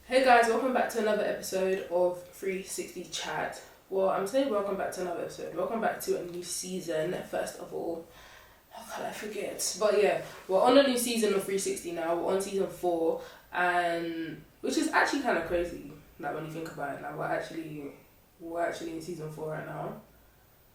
Hey guys, welcome back to another episode of 360 Chat. Well, I'm saying welcome back to another episode. Welcome back to a new season, first of all. How can I forget? But yeah, we're on a new season of 360 now. We're on season 4, and which is actually kind of crazy. Like when you think about it, now we're actually in season 4 right now.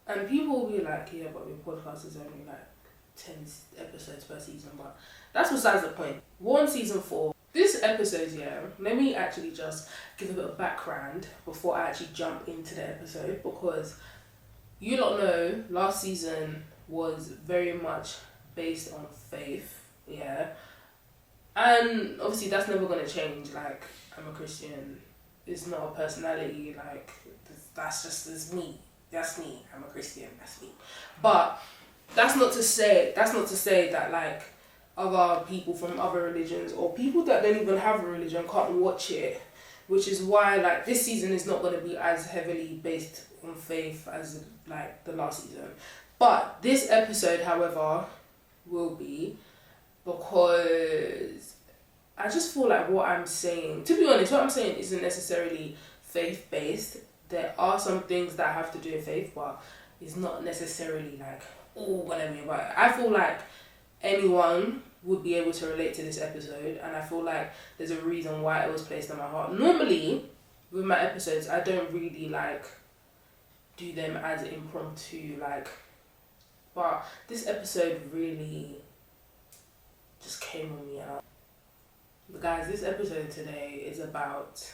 And people will be like, yeah, but your podcast is only like 10 episodes per season. But that's besides the point. We're on season 4. This episode, let me actually just give a bit of background before I actually jump into the episode, because you lot know last season was very much based on faith, and obviously that's never going to change. Like, I'm a Christian, it's not a personality, like that's me, I'm a Christian, that's me. But that's not to say that like other people from other religions or people that don't even have a religion can't watch it, which is why like this season is not going to be as heavily based on faith as like the last season. But this episode, however, will be, because I just feel like what I'm saying, to be honest, what I'm saying isn't necessarily faith based. There are some things that have to do with faith, but it's not necessarily like all gonna be about it. I feel like anyone would be able to relate to this episode, and I feel like there's a reason why it was placed on my heart. Normally with my episodes, I don't really like do them as impromptu, like, but this episode really just came on me out. But guys, this episode today is about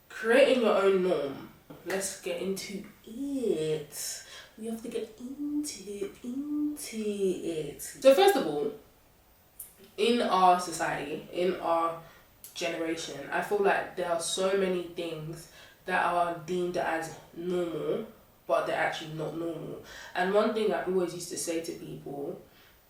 creating your own norm. Let's get into it. We have to get into it. So first of all, in our society, in our generation, I feel like there are so many things that are deemed as normal, but they're actually not normal. And one thing I always used to say to people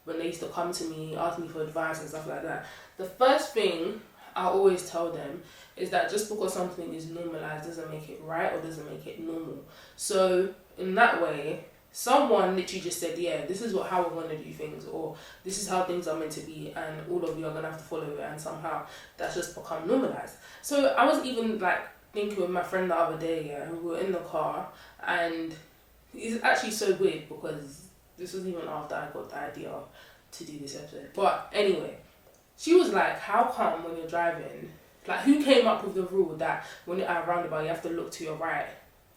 when they used to come to me, ask me for advice and stuff like that, the first thing I always tell them is that just because something is normalized doesn't make it right or doesn't make it normal. So in that way, someone literally just said, yeah, this is how we're going to do things, or this is how things are meant to be, and all of you are going to have to follow it, and somehow that's just become normalized. So I was even like thinking with my friend the other day, we were in the car, and it's actually so weird because this was even after I got the idea to do this episode. But anyway, she was like, how come when you're driving, like who came up with the rule that when you're at a roundabout you have to look to your right,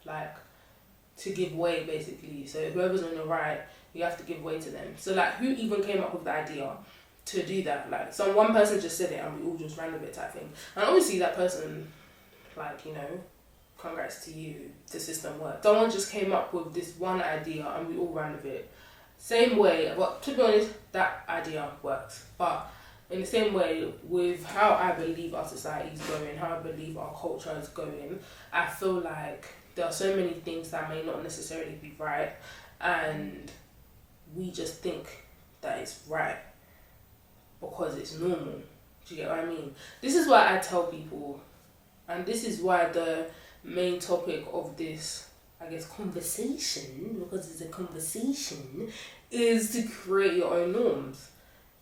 like to give way basically. So whoever's on your right, you have to give way to them. So like who even came up with the idea to do that? Like one person just said it and we all just ran with it type thing. And obviously that person, like, you know, congrats to you, the system works. Someone just came up with this one idea and we all ran with it. Same way, but to be honest, that idea works. But in the same way, with how I believe our society is going, how I believe our culture is going, I feel like there are so many things that may not necessarily be right, and we just think that it's right because it's normal. Do you get what I mean? This is why I tell people, and this is why the main topic of this, I guess, conversation, because it's a conversation, is to create your own norms.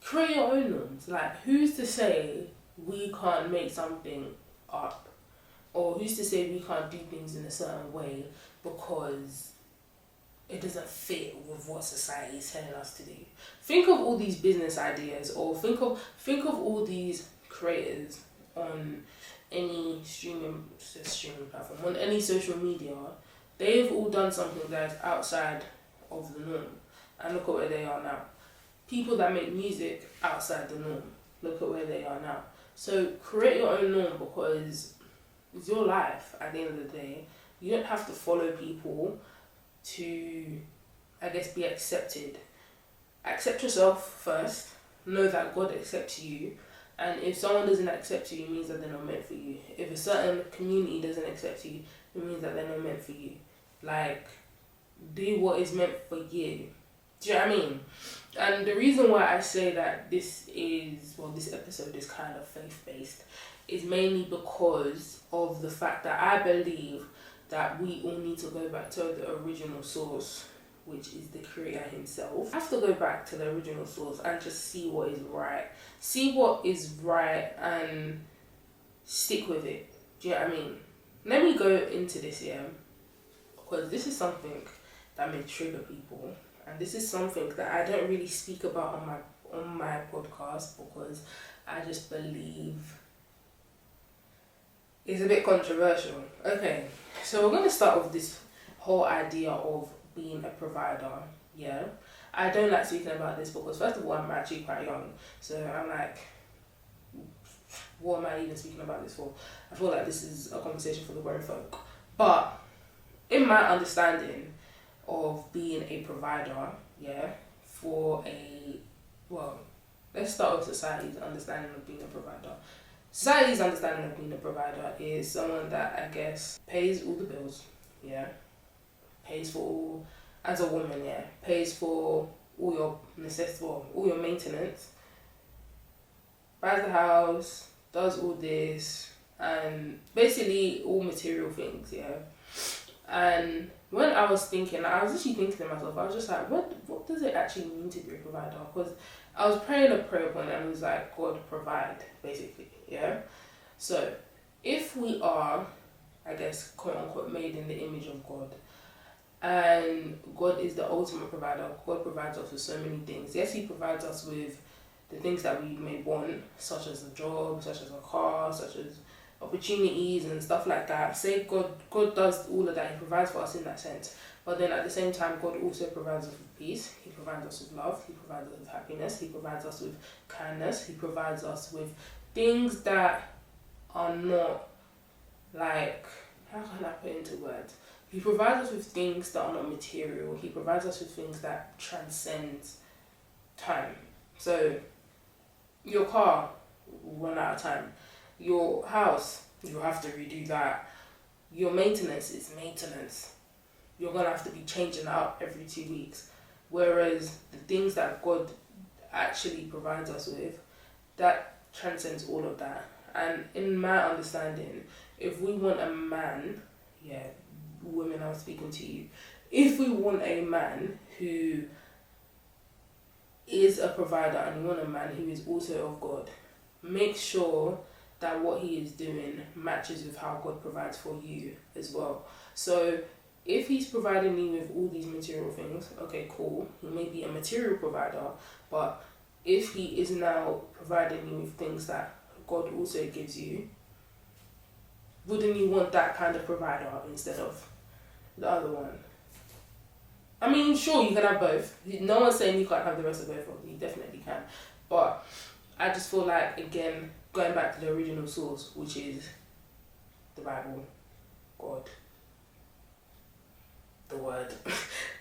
Create your own norms. Like, who's to say we can't make something up? Or who's to say we can't do things in a certain way because it doesn't fit with what society is telling us to do? Think of all these business ideas, or think of all these creators on any streaming platform, on any social media. They've all done something that's outside of the norm, and look at where they are now. People that make music outside the norm, look at where they are now. So create your own norm, because it's your life at the end of the day. You don't have to follow people to, I guess, be accepted. Accept yourself first. Know that God accepts you. And if someone doesn't accept you, it means that they're not meant for you. If a certain community doesn't accept you, it means that they're not meant for you. Like, do what is meant for you. Do you know what I mean? And the reason why I say that this episode is kind of faith-based is mainly because of the fact that I believe that we all need to go back to the original source, which is the creator himself. I have to go back to the original source and just see what is right. See what is right and stick with it. Do you know what I mean? Let me go into this, yeah, because this is something that may trigger people, and this is something that I don't really speak about on my podcast because I just believe it's a bit controversial. Okay, so we're gonna start with this whole idea of being a provider. Yeah, I don't like speaking about this because first of all, I'm actually quite young, so I'm like, what am I even speaking about this for? I feel like this is a conversation for the grown folk. But in my understanding of being a provider, yeah, let's start with society's understanding of being a provider. Society's understanding of being a provider is someone that I guess pays all the bills, yeah, pays for all, as a woman, yeah, pays for all your necessities, all your maintenance, buys the house, does all this, and basically all material things, yeah. And when I was thinking, I was actually thinking to myself, I was just like, what does it actually mean to be a provider? Because I was praying a prayer point and it was like, God provide, basically, yeah. So if we are, I guess, quote unquote, made in the image of God, and God is the ultimate provider, God provides us with so many things. Yes, He provides us with the things that we may want, such as a job, such as a car, such as opportunities and stuff like that. Say God does all of that, He provides for us in that sense. But then at the same time, God also provides us with peace, He provides us with love, He provides us with happiness, He provides us with kindness, He provides us with things that are not like, how can I put it into words? He provides us with things that are not material. He provides us with things that transcend time. So your car will run out of time. Your house, you have to redo that. Your maintenance is maintenance. You're going to have to be changing out every 2 weeks. Whereas the things that God actually provides us with, that transcends all of that. And in my understanding, if we want a man, yeah, women, I'm speaking to you, if we want a man who is a provider and you want a man who is also of God, make sure that what he is doing matches with how God provides for you as well. So if he's providing me with all these material things, okay, cool, he may be a material provider, but if he is now providing you with things that God also gives you, wouldn't you want that kind of provider instead of the other one? I mean, sure, you can have both. No one's saying you can't have the rest of both of them. You definitely can. But I just feel like, again, going back to the original source, which is the Bible, God, the Word.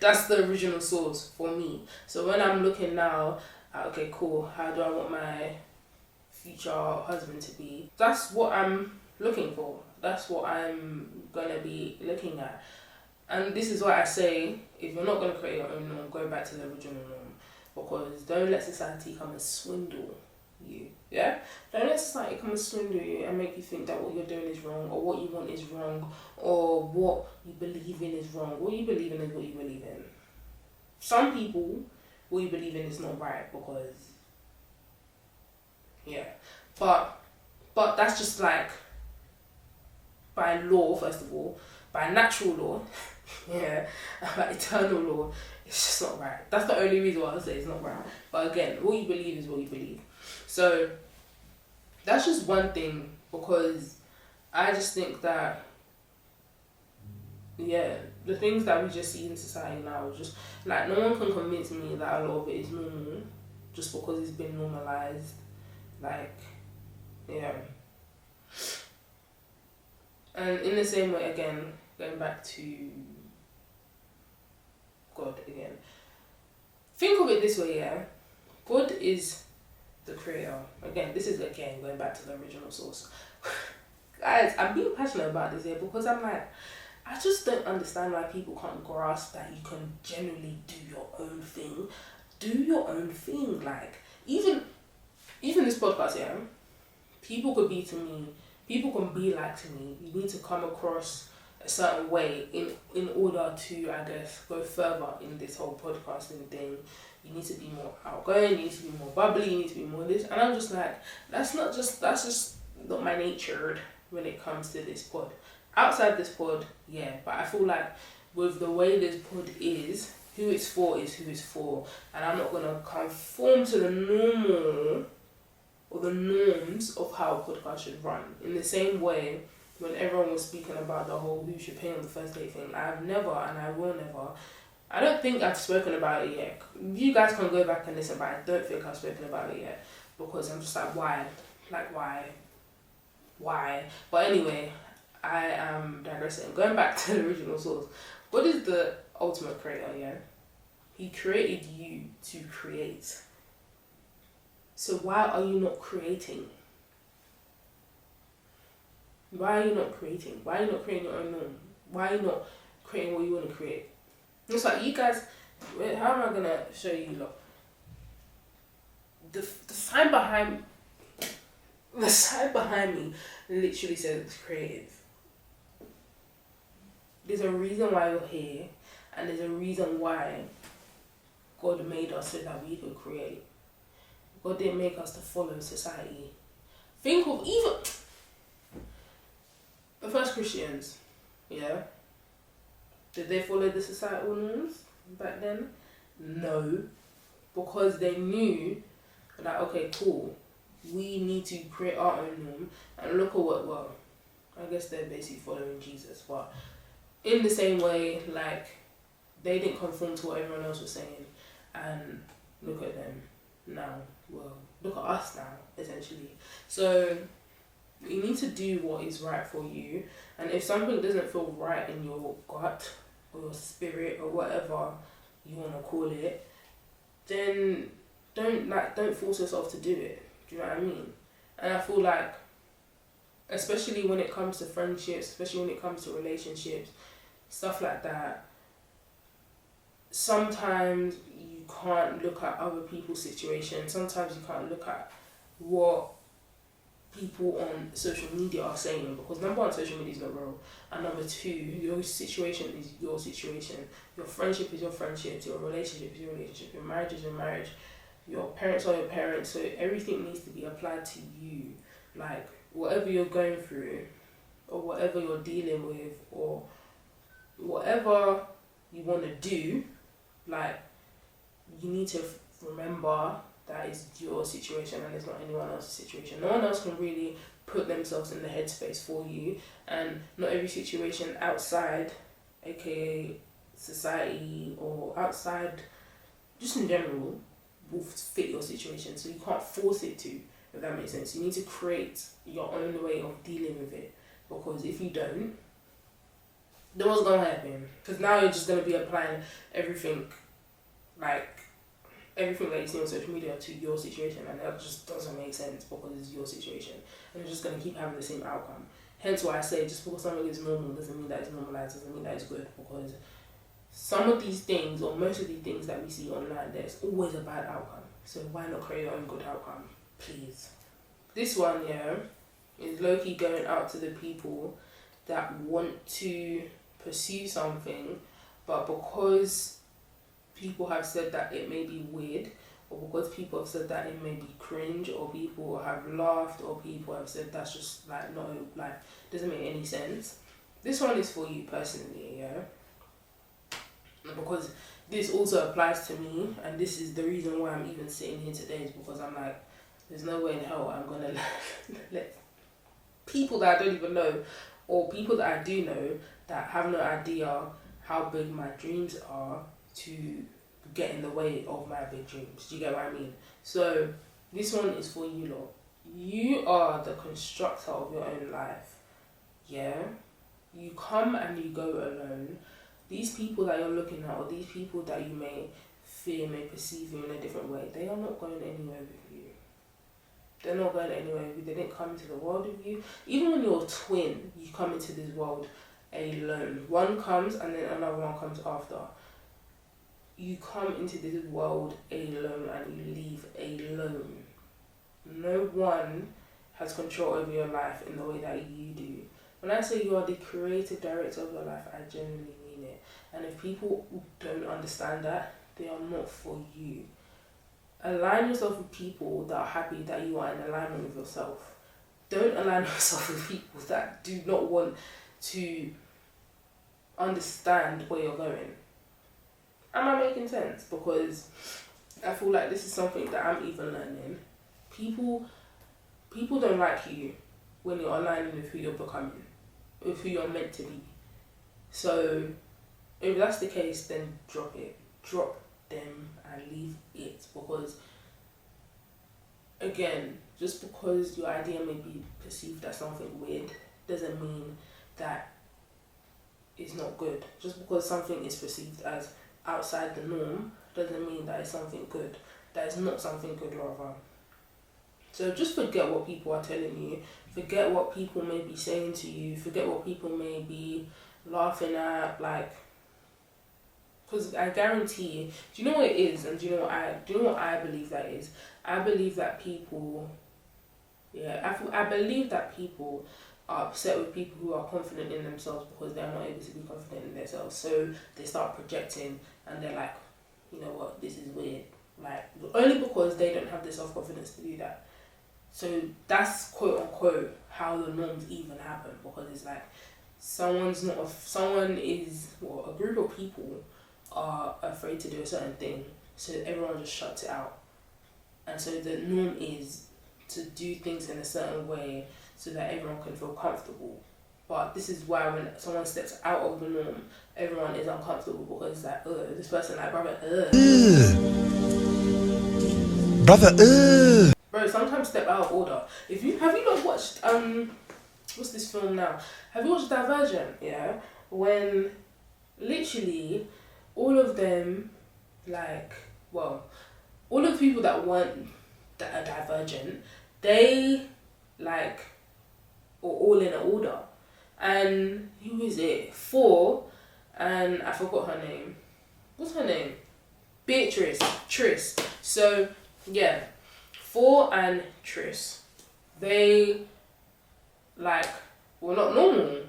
That's the original source for me. So when I'm looking now at, okay, cool, how do I want my future husband to be? That's what I'm looking for. That's what I'm going to be looking at. And this is why I say, if you're not going to create your own norm, go back to the original norm. Because don't let society come and swindle you. Yeah? Don't let society come and swindle you and make you think that what you're doing is wrong, or what you want is wrong, or what you believe in is wrong. What you believe in is what you believe in. Some people, what you believe in is not right because, yeah. But that's just like, by law, first of all, by natural law, yeah, by eternal law, it's just not right. That's the only reason why I say it's not right. But again, what you believe is what you believe. So that's just one thing, because I just think that, yeah, the things that we just see in society now, just like, no one can convince me that a lot of it is normal just because it's been normalized. Like, yeah. And in the same way, again, going back to God again, think of it this way, yeah. God is the creator. Again, this is, again, going back to the original source. Guys, I'm being passionate about this here because I'm like, I just don't understand why people can't grasp that you can genuinely do your own thing. Do your own thing. Like, even this podcast, yeah, people can be like to me. You need to come across a certain way in order to, I guess, go further in this whole podcasting thing. You need to be more outgoing, you need to be more bubbly, you need to be more this. And I'm just like, that's just not my nature. when it comes to this pod. Outside this pod, yeah, but I feel like with the way this pod is who it's for, and I'm not gonna conform to the normal or the norms of how a podcast should run. In the same way, when everyone was speaking about the whole who should pay on the first date thing, I've never and I will never. I don't think I've spoken about it yet. You guys can go back and listen, but I don't think I've spoken about it yet because I'm just like, why? Like, why? But anyway, I am digressing. Going back to the original source. What is the ultimate creator, yeah? He created you to create. So why are you not creating? Why are you not creating? Why are you not creating your own norm? Why are you not creating what you want to create? It's like, you guys, how am I going to show you, look? The sign behind me literally says it's creative. There's a reason why you're here, and there's a reason why God made us so that we could create. God didn't make us to follow society. Think of even the first Christians, yeah? Did they follow the societal norms back then? No. Because they knew that, okay, cool, we need to create our own norm, and look at what, well, I guess they're basically following Jesus, but in the same way, like, they didn't conform to what everyone else was saying, and look at them now. Well, look at us now, essentially. So you need to do what is right for you, and if something doesn't feel right in your gut or your spirit or whatever you want to call it, then don't force yourself to do it. Do you know what I mean? And I feel like, especially when it comes to friendships, especially when it comes to relationships, stuff like that, sometimes you can't look at other people's situations. Sometimes you can't look at what people on social media are saying, because number one, social media is not real, and number two, your situation is your situation. Your friendship is your friendship, your relationship is your relationship, your marriage is your marriage, your parents are your parents, so everything needs to be applied to you. Like, whatever you're going through, or whatever you're dealing with, or whatever you want to do, like, you need to remember that is your situation and it's not anyone else's situation. No one else can really put themselves in the headspace for you, and not every situation outside, aka society, or outside just in general, will fit your situation. So you can't force it to, if that makes sense. You need to create your own way of dealing with it, because if you don't, then what's gonna happen? Because now you're just gonna be applying everything that you see on social media to your situation, and that just doesn't make sense because it's your situation, and you're just going to keep having the same outcome. Hence why I say, just because something is normal doesn't mean that it's normalized, doesn't mean that it's good, because some of these things, or most of the things that we see online, there's always a bad outcome. So why not create your own good outcome, please? This one, yeah, is low-key going out to the people that want to pursue something, but because people have said that it may be weird, or because people have said that it may be cringe, or people have laughed, or people have said that's just like not, like, doesn't make any sense. This one is for you personally, yeah? Because this also applies to me, and this is the reason why I'm even sitting here today, is because I'm like, there's no way in hell I'm gonna let people that I don't even know, or people that I do know that have no idea how big my dreams are, to get in the way of my big dreams. Do you get what I mean? So this one is for you lot. You are the constructor of your own life. Yeah? You come and you go alone. These people that you're looking at, or these people that you may fear, may perceive you in a different way, they are not going anywhere with you. They're not going anywhere with you. They didn't come into the world with you. Even when you're a twin, you come into this world alone. One comes and then another one comes after. You come into this world alone and you leave alone. No one has control over your life in the way that you do. When I say you are the creative director of your life, I genuinely mean it. And if people don't understand that, they are not for you. Align yourself with people that are happy that you are in alignment with yourself. don't align yourself with people that do not want to understand where you're going. Am I making sense? Because I feel like this is something that I'm even learning. People don't like you when you're aligning with who you're becoming, with who you're meant to be. So if that's the case, then drop it. Drop them and leave it. Because again, just because your idea may be perceived as something weird doesn't mean that it's not good. Just because something is perceived as outside the norm doesn't mean that it's something good. That is not something good, rather. So just forget what people are telling you. Forget what people may be saying to you. Forget what people may be laughing at. Like, because I guarantee you, do you know what it is? And do you know what I believe that is? I believe that people, I believe that people are upset with people who are confident in themselves because they're not able to be confident in themselves. So they start projecting and they're like, you know what, this is weird. Like, only because they don't have the self-confidence to do that. So that's quote unquote how the norms even happen, because it's like a group of people are afraid to do a certain thing, so everyone just shuts it out. And so the norm is to do things in a certain way so that everyone can feel comfortable. But this is why when someone steps out of the norm, everyone is uncomfortable, because it's like, this person, like, brother, Bro, sometimes step out of order. Have you not watched what's this film now? Have you watched Divergent? Yeah, when literally all of them, like, well, all of the people that weren't that are divergent, they like were all in order. And who is it? Four, and I forgot her name. What's her name? Beatrice. Tris. So yeah, Four and Tris, they like were not normal,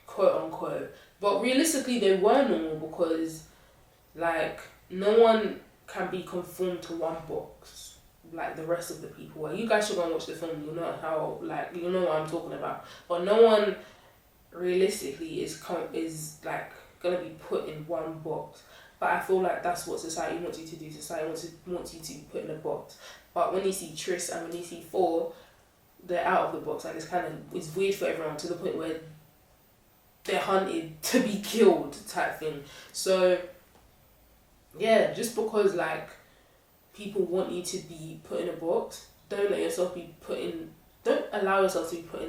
quote unquote. But realistically they were normal, because like no one can be conformed to one box like the rest of the people. Well, you guys should go and watch the film, you'll know how, like, you know what I'm talking about. But no one realistically is like gonna be put in one box. But I feel like that's what society wants you to do. Society wants you to be put in a box. But when you see Tris and when you see Four, they're out of the box, and it's weird for everyone, to the point where they're hunted to be killed type thing. So yeah, just because like people want you to be put in a box, don't allow yourself to be put in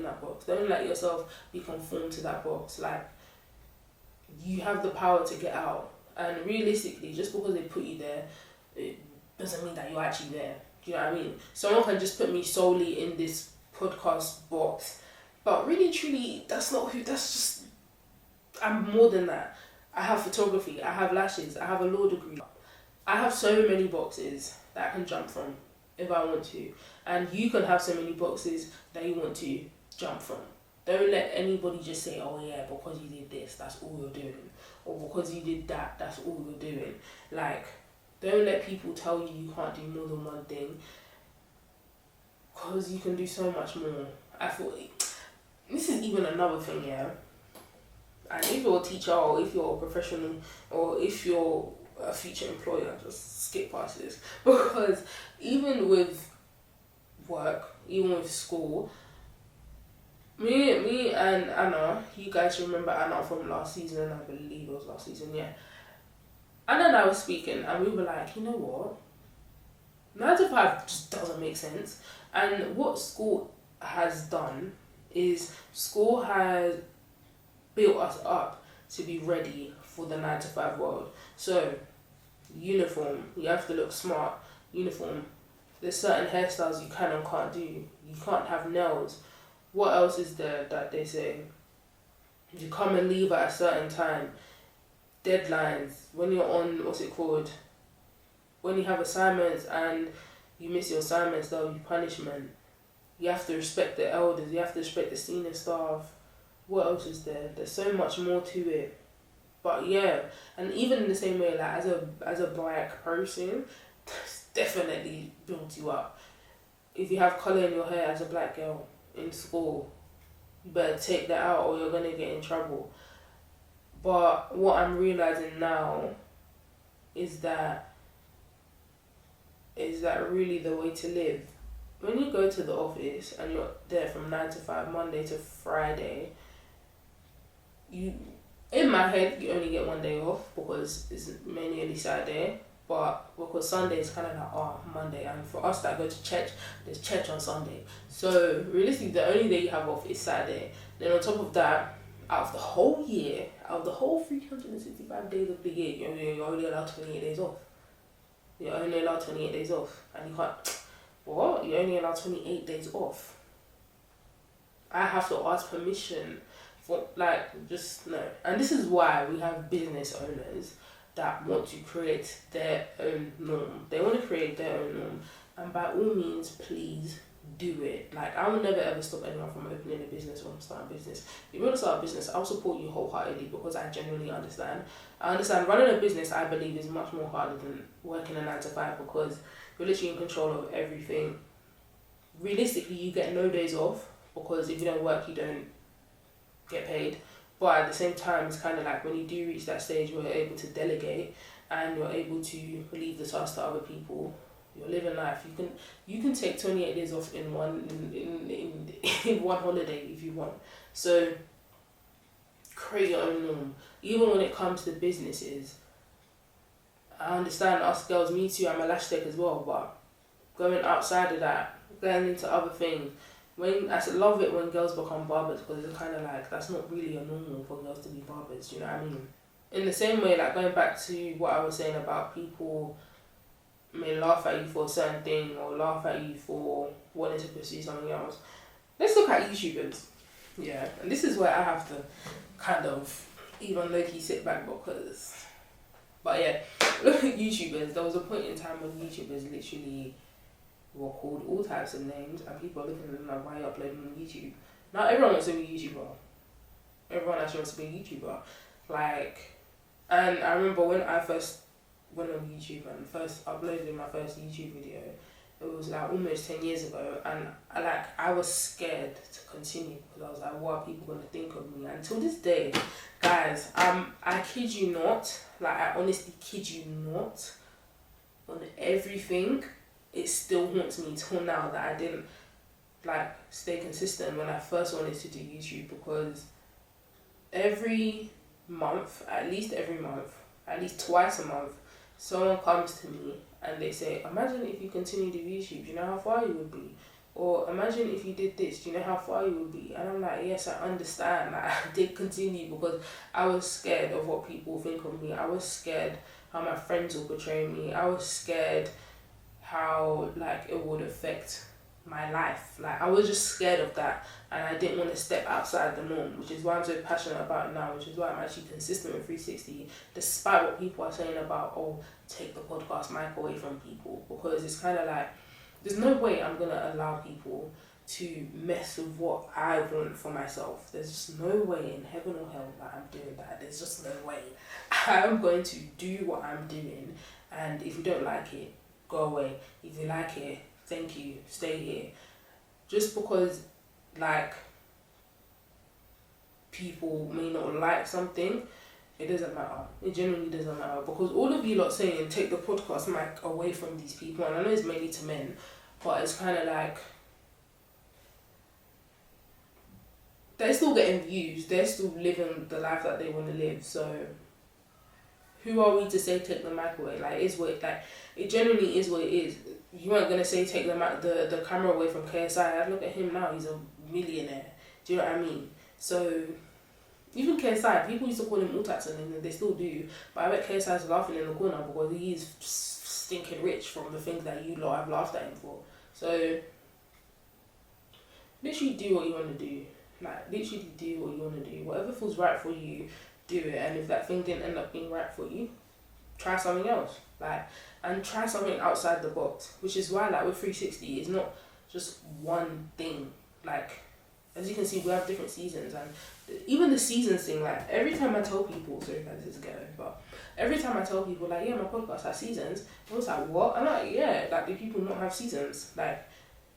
that box. Don't let yourself be conformed to that box. Like, you have the power to get out. And realistically, just because they put you there, it doesn't mean that you're actually there. Do you know what I mean? Someone can just put me solely in this podcast box, but really truly, I'm more than that. I have photography, I have lashes, I have a law degree. I have so many boxes that I can jump from if I want to. And you can have so many boxes that you want to jump from. Don't let anybody just say, oh yeah, because you did this, that's all you're doing. Or because you did that, that's all you're doing. Like, don't let people tell you can't do more than one thing, because you can do so much more. I thought, this is even another thing, yeah. And if you're a teacher, or if you're a professional, or if you're a future employer, just skip past this. Because even with work, even with school, me and Anna, you guys remember Anna from last season, I believe it was last season, yeah. Anna and I were speaking, and we were like, you know what? 9 to 5 just doesn't make sense. And what school has done is school has built us up to be ready for the 9 to 5 world. So, uniform, you have to look smart. Uniform, there's certain hairstyles you can and can't do. You can't have nails. What else is there that they say? You come and leave at a certain time. Deadlines, when you're on, when you have assignments and you miss your assignments, there'll be punishment. You have to respect the elders, you have to respect the senior staff. What else is there? There's so much more to it. But yeah, and even in the same way, like as a black person, definitely builds you up. If you have colour in your hair as a black girl, in school. You better take that out or you're gonna get in trouble. But what I'm realizing now is that really the way to live. When you go to the office and you're there from 9 to 5, Monday to Friday, in my head, you only get one day off because it's mainly Saturday. But because Sunday is kind of like, Monday. And for us that go to church, there's church on Sunday. So realistically, the only day you have off is Saturday. Then on top of that, out of the whole year, out of the whole 365 days of the year, you're only allowed 28 days off. You're only allowed 28 days off. And you can't, what? You're only allowed 28 days off. I have to ask permission for, just no. And this is why we have business owners that want to create their own norm. They want to create their own norm. And by all means, please do it. I will never ever stop anyone from opening a business or starting a business. If you want to start a business, I'll support you wholeheartedly because I genuinely understand. I understand running a business, I believe, is much more harder than working a 9 to 5 because you're literally in control of everything. Realistically, you get no days off because if you don't work, you don't get paid. But at the same time, it's kind of like when you do reach that stage where you're able to delegate and you're able to leave the task to other people, you're living life. You can take 28 days off in one holiday if you want. So create your own norm. Even when it comes to businesses, I understand us girls, me too, I'm a lash tech as well, but going outside of that, going into other things, I love it when girls become barbers because it's kind of like, that's not really a normal for girls to be barbers, you know what I mean? In the same way, going back to what I was saying about people may laugh at you for a certain thing or laugh at you for wanting to pursue something else. Let's look at YouTubers. Yeah, and this is where I have to kind of even low-key sit back because... But yeah, look at YouTubers. There was a point in time when YouTubers literally were called all types of names and people are looking at them like, why are you uploading on YouTube? Not everyone wants to be a YouTuber. Everyone actually wants to be a YouTuber. And I remember when I first went on YouTube and first uploaded my first YouTube video, it was almost 10 years ago, and I was scared to continue because I was like, what are people going to think of me? And till this day, guys, I kid you not, I honestly kid you not, on everything, it still haunts me till now that I didn't stay consistent when I first wanted to do YouTube, because every month, at least twice a month, someone comes to me and they say, imagine if you continue to do YouTube, do you know how far you would be? Or imagine if you did this, do you know how far you would be? And I'm like, yes, I understand. I did continue because I was scared of what people think of me. I was scared how my friends will portray me. I was scared how it would affect my life. I was just scared of that, and I didn't want to step outside the norm, which is why I'm so passionate about it now, which is why I'm actually consistent with 360 despite what people are saying about, take the podcast mic away from people, because it's kind of there's no way I'm going to allow people to mess with what I want for myself. There's just no way in heaven or hell that I'm doing that. There's just no way. I'm going to do what I'm doing, and if you don't like it, go away. If you like it, thank you, stay here. Just because people may not like something, it doesn't matter. It genuinely doesn't matter, because all of you lot saying take the podcast mic away from these people, and I know it's mainly to men, but it's kind of they're still getting views, they're still living the life that they want to live, so who are we to say take the mic away? It genuinely is what it is. You weren't gonna say take the camera away from KSI. Look at him now, he's a millionaire. Do you know what I mean? So even KSI, people used to call him all types of names, and they still do, but I bet KSI's laughing in the corner because he's stinking rich from the things that you lot have laughed at him for. So literally do what you want to do. Literally do what you want to do. Whatever feels right for you, do it. And if that thing didn't end up being right for you, try something else. And try something outside the box. Which is why with 360, it's not just one thing. As you can see, we have different seasons, and even the seasons thing, every time I tell people, sorry guys, this is ghetto, but every time I tell people yeah, my podcast has seasons, I was what? I'm yeah, do people not have seasons?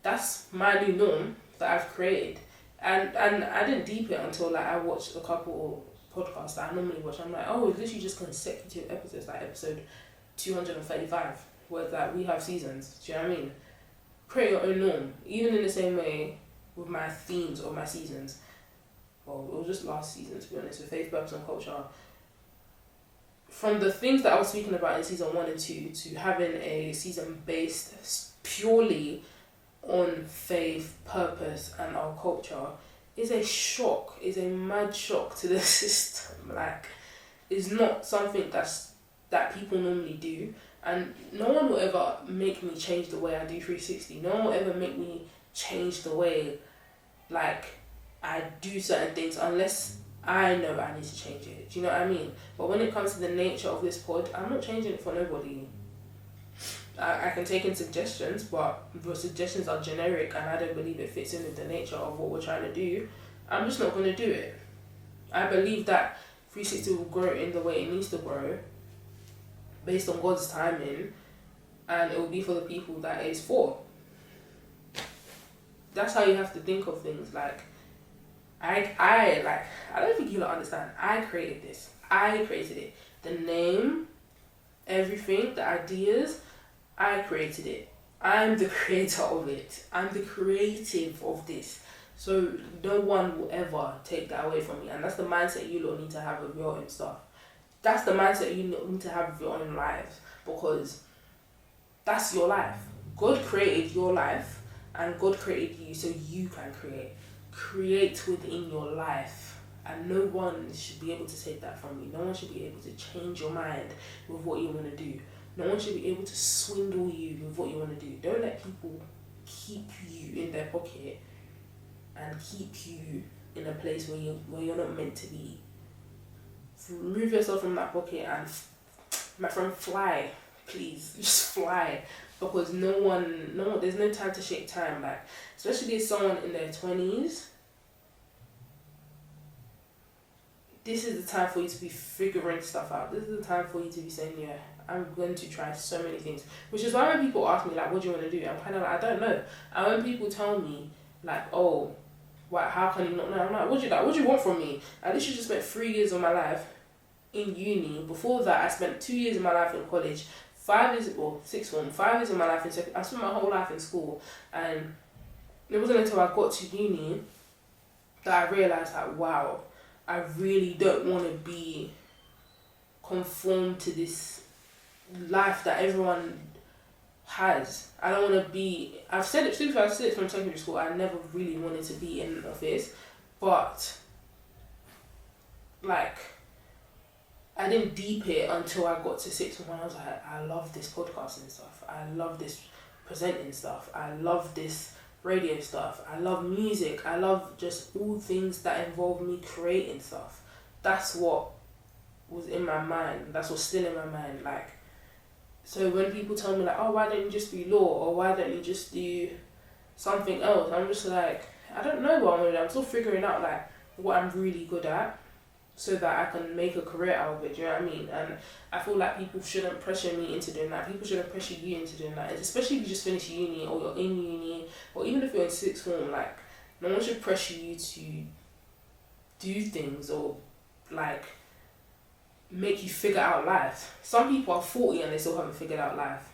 That's my new norm. that I've created. And I didn't deep it until like I watched a couple of podcasts that I normally watch. I'm like, oh, it's literally just consecutive episodes, like episode 235, where like we have seasons. Do you know what I mean? Create your own norm. Even in the same way with my themes or my seasons. Well, it was just last season, to be honest, with faith, purpose and culture. From the things that I was speaking about in season 1 and 2 to having a season based purely on faith, purpose and our culture is a shock, is a mad shock to the system. Like, it's not something that people normally do, and no one will ever make me change the way I do 360. No one will ever make me change the way like I do certain things unless I know I need to change it. Do you know what I mean? But when it comes to the nature of this pod, I'm not changing it for nobody. I can take in suggestions, but the suggestions are generic and I don't believe it fits in with the nature of what we're trying to do. I'm just not going to do it. I believe that 360 will grow in the way it needs to grow based on God's timing, and it will be for the people that it's for. That's how you have to think of things. Like, I don't think you'll understand. I created this. I created it. The name, everything, the ideas, I created it. I'm the creator of it. I'm the creative of this. So no one will ever take that away from me. And that's the mindset you lot need to have with your own stuff. That's the mindset you need to have with your own lives. Because that's your life. God created your life and God created you so you can create. Create within your life. And no one should be able to take that from you. No one should be able to change your mind with what you want to do. No one should be able to swindle you with what you want to do. Don't let people keep you in their pocket and keep you in a place where you're not meant to be. Remove yourself from that pocket and, my friend, fly, please. Just fly. Because there's no time to shake time. Like, especially as someone in their 20s, this is the time for you to be figuring stuff out. This is the time for you to be saying, yeah, I'm going to try so many things. Which is why when people ask me, like, what do you want to do? I'm kind of like, I don't know. And when people tell me, like, oh, how can you not know? I'm like, what do you want from me? I literally just spent 3 years of my life in uni. Before that, I spent 2 years of my life in college. 5 years, or 6 form, 5 years of my life in secondary. I spent my whole life in school. And it wasn't until I got to uni that I realised that, wow, I really don't want to be conformed to this life that everyone has. I don't want to be, I've said it from secondary school, I never really wanted to be in an office, but like, I didn't deep it until I got to 6th form when I was like, I love this podcasting stuff, I love this presenting stuff, I love this radio stuff, I love music, I love just all things that involve me creating stuff. That's what was in my mind, that's what's still in my mind. Like, so when people tell me like, oh, why don't you just do law, or why don't you just do something else, I'm just like, I don't know what I'm gonna do. I'm still figuring out like what I'm really good at so that I can make a career out of it. Do you know what I mean? And I feel like people shouldn't pressure me into doing that. People shouldn't pressure you into doing that, especially if you just finished uni or you're in uni, or even if you're in 6th form. Like, no one should pressure you to do things or like make you figure out life. Some people are 40 and they still haven't figured out life.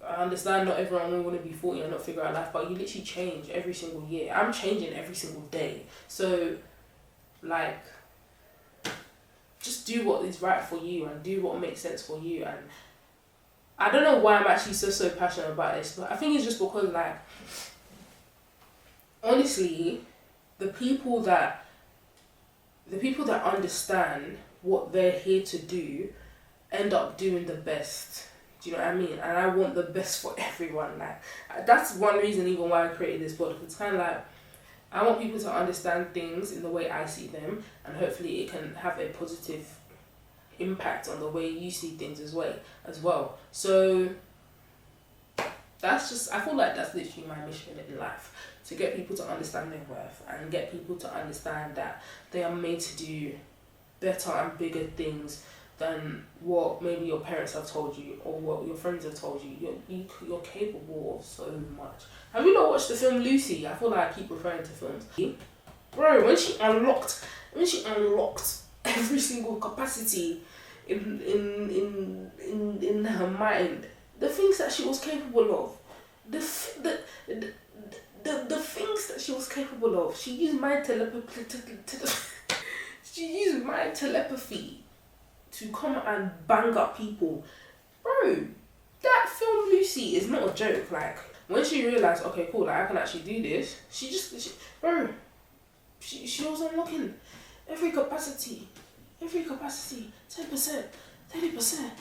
I understand not everyone will want to be 40 and not figure out life, but you literally change every single year. I'm changing every single day. So, like, just do what is right for you and do what makes sense for you. And I don't know why I'm actually so passionate about this, but I think it's just because, like, honestly, the people that understand what they're here to do end up doing the best. Do you know what I mean? And I want the best for everyone. Like, that's one reason even why I created this podcast. It's kind of like, I want people to understand things in the way I see them, and hopefully it can have a positive impact on the way you see things as well. So that's just, I feel like that's literally my mission in life, to get people to understand their worth and get people to understand that they are made to do better and bigger things than what maybe your parents have told you or what your friends have told you. You're capable of so much. Have you not watched the film Lucy? I feel like I keep referring to films. Bro, when she unlocked every single capacity in her mind, the things that she was capable of, the things that she was capable of, she used mind telepathy to come and bang up people. Bro, that film Lucy is not a joke. Like, when she realised, okay, cool, like I can actually do this, she was unlocking every capacity, 10%, 30%,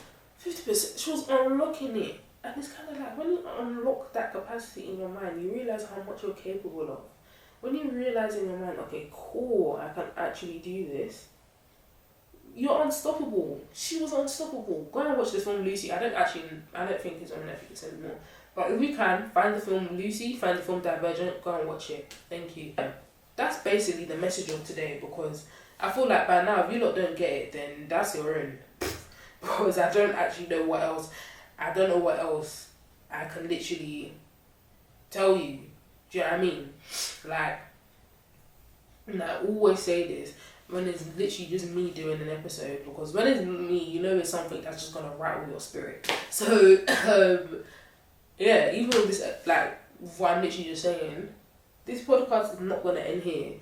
50%. She was unlocking it. And it's kind of like, when you unlock that capacity in your mind, you realise how much you're capable of. When you realise in your mind, okay, cool, I can actually do this, you're unstoppable. She was unstoppable. Go and watch the film Lucy. I don't think it's on Netflix anymore. But if we can, find the film Lucy, find the film Divergent, go and watch it. Thank you. That's basically the message of today, because I feel like by now, if you lot don't get it, then that's your own. Because I don't actually know what else. I don't know what else I can literally tell you. Do you know what I mean? Like, and I always say this when it's literally just me doing an episode, because when it's me, you know it's something that's just gonna rattle your spirit. So, yeah, even with this, like, what I'm literally just saying, this podcast is not gonna end here.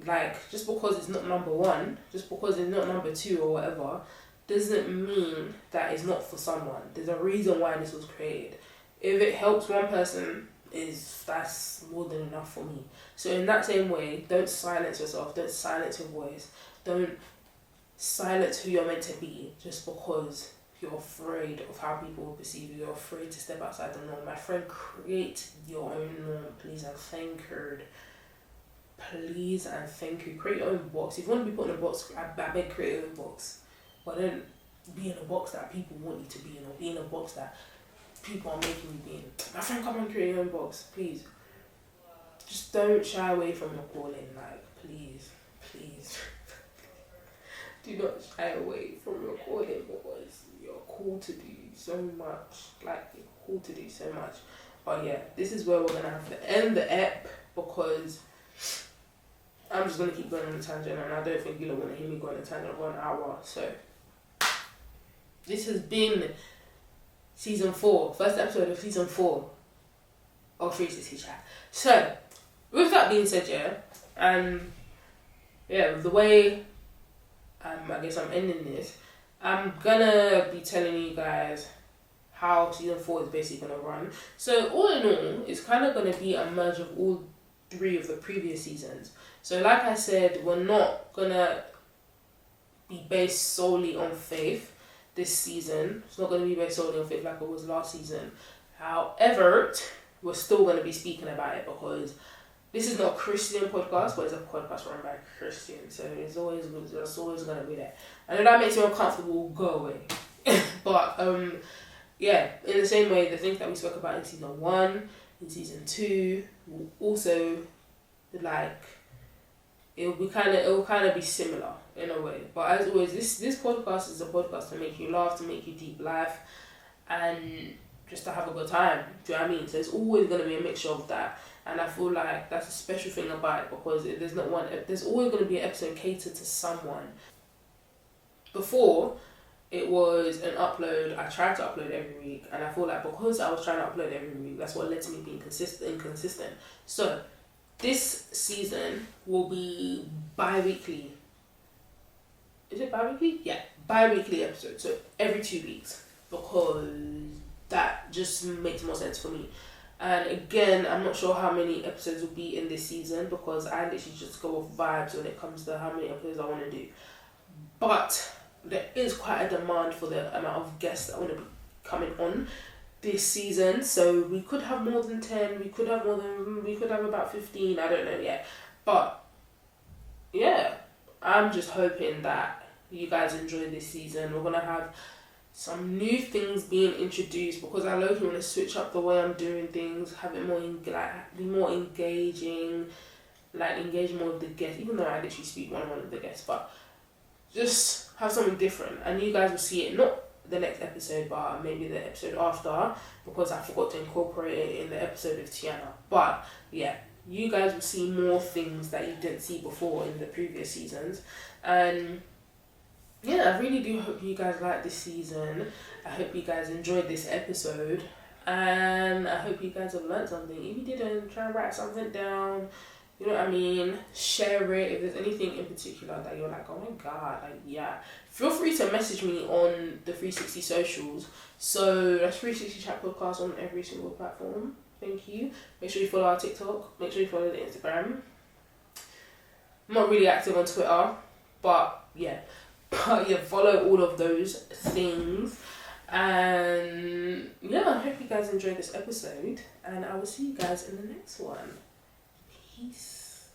Like, just because it's not number one, just because it's not number two or whatever, doesn't mean that it's not for someone. There's a reason why this was created. If it helps one person, that's more than enough for me. So in that same way, don't silence yourself, don't silence your voice, don't silence who you're meant to be just because you're afraid of how people will perceive you, you're afraid to step outside the norm. My friend, create your own norm, please and thank you. Please and thank you. Create your own box. If you want to be put in a box, I beg, create your own box. But don't be in a box that people want you to be in, or be in a box that people are making you be in. My friend, come and create your own box, please. Just don't shy away from your calling, like, please. Do not shy away from your calling, because you're called to do so much. Like, you're called to do so much. But yeah, this is where we're going to have to end the ep, because I'm just going to keep going on a tangent, and I don't think you'll want to hear me go on a tangent for an hour. So, this has been season 4, first episode of season 4 of 360 Chat. So, with that being said, with the way I guess I'm ending this, I'm gonna be telling you guys how season 4 is basically gonna run. So, all in all, it's kind of gonna be a merge of all 3 of the previous seasons. So, like I said, we're not gonna be based solely on faith this season. It's not going to be based solely on faith like it was last season. However, we're still going to be speaking about it, because this is not a Christian podcast, but it's a podcast run by Christians. So it's always going to be there. I know that makes you uncomfortable, go away. But in the same way, the things that we spoke about in season 1, in season 2, will also, like, it will kind of be similar in a way. But as always, this podcast is a podcast to make you laugh, to make you deep life, and just to have a good time. Do you know what I mean? So it's always going to be a mixture of that. And I feel like that's a special thing about it, because there's always going to be an episode catered to someone. Before, it was an upload. I tried to upload every week, and I feel like because I was trying to upload every week, that's what led to me being inconsistent. So this season will be bi-weekly. Is it bi-weekly? Yeah, bi-weekly episode. So every 2 weeks, because that just makes more sense for me. And again, I'm not sure how many episodes will be in this season, because I literally just go off vibes when it comes to how many episodes I want to do. But there is quite a demand for the amount of guests that want to be coming on this season. So we could have more than 10, we could have about 15, I don't know yet. But yeah, I'm just hoping that you guys enjoy this season. We're going to have some new things being introduced, because I low-key want to switch up the way I'm doing things, have it more be more engaging, like engage more with the guests, even though I literally speak one-on-one with the guests, but just have something different, and you guys will see it not the next episode but maybe the episode after, because I forgot to incorporate it in the episode of Tiana. But yeah, you guys will see more things that you didn't see before in the previous seasons. And yeah, I really do hope you guys like this season. I hope you guys enjoyed this episode, and I hope you guys have learned something. If you didn't, try and write something down. You know what I mean? Share it. If there's anything in particular that you're like, oh my god, like, yeah, feel free to message me on the 360 socials. So that's 360 Chat Podcast on every single platform. Thank you. Make sure you follow our TikTok. Make sure you follow the Instagram. I'm not really active on Twitter, but yeah. Follow all of those things. And yeah, I hope you guys enjoyed this episode, and I will see you guys in the next one. Peace.